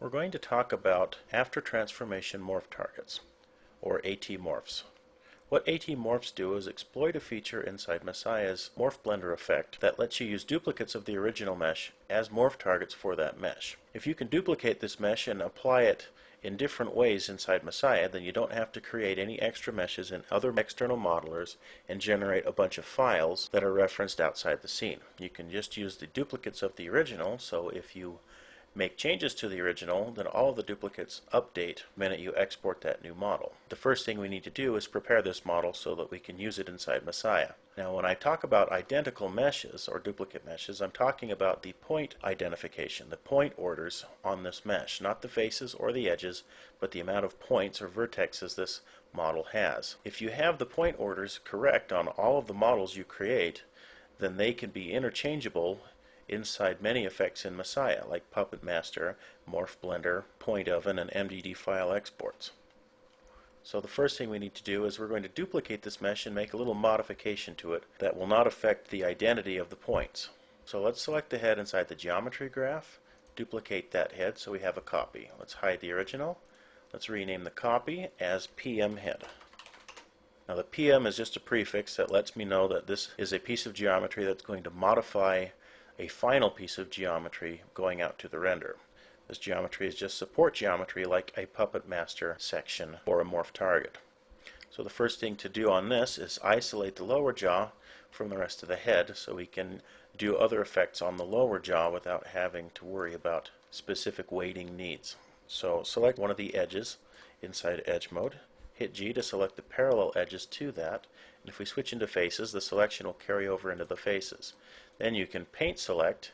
We're going to talk about after transformation morph targets, or AT morphs. What AT morphs do is exploit a feature inside Messiah's morph blender effect that lets you use duplicates of the original mesh as morph targets for that mesh. If you can duplicate this mesh and apply it in different ways inside Messiah, then you don't have to create any extra meshes in other external modelers and generate a bunch of files that are referenced outside the scene. You can just use the duplicates of the original, so if you make changes to the original, then all of the duplicates update the minute you export that new model. The first thing we need to do is prepare this model so that we can use it inside Messiah. Now when I talk about identical meshes or duplicate meshes, I'm talking about the point identification, the point orders on this mesh, not the faces or the edges, but the amount of points or vertexes this model has. If you have the point orders correct on all of the models you create, then they can be interchangeable inside many effects in Messiah, like Puppet Master, Morph Blender, Point Oven, and MDD file exports. So the first thing we need to do is we're going to duplicate this mesh and make a little modification to it that will not affect the identity of the points. So let's select the head inside the geometry graph, duplicate that head so we have a copy. Let's hide the original. Let's rename the copy as PM head. Now the PM is just a prefix that lets me know that this is a piece of geometry that's going to modify a final piece of geometry going out to the render. This geometry is just support geometry like a Puppet Master section or a morph target. So the first thing to do on this is isolate the lower jaw from the rest of the head so we can do other effects on the lower jaw without having to worry about specific weighting needs. So select one of the edges inside edge mode, hit G to select the parallel edges to that, and if we switch into faces, the selection will carry over into the faces. Then you can paint select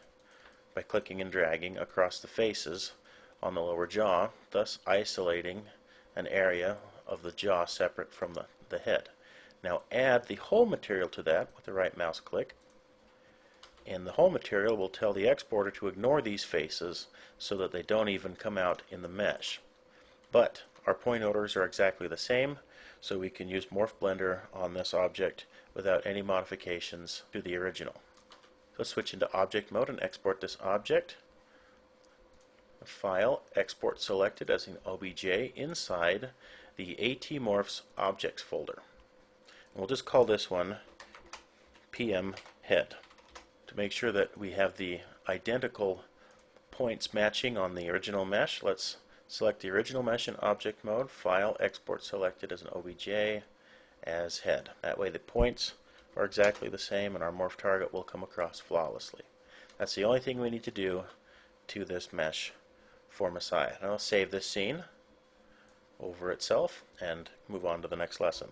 by clicking and dragging across the faces on the lower jaw, thus isolating an area of the jaw separate from the head. Now add the whole material to that with the right mouse click, and the whole material will tell the exporter to ignore these faces so that they don't even come out in the mesh. But our point orders are exactly the same, so we can use Morph Blender on this object without any modifications to the original. Let's switch into object mode and export this object. File, export selected as an OBJ inside the AtMorphs objects folder. And we'll just call this one PM head. To make sure that we have the identical points matching on the original mesh, let's select the original mesh in object mode, file, export selected as an OBJ as head. That way the points are exactly the same and our morph target will come across flawlessly. That's the only thing we need to do to this mesh for Messiah. Now I'll save this scene over itself and move on to the next lesson.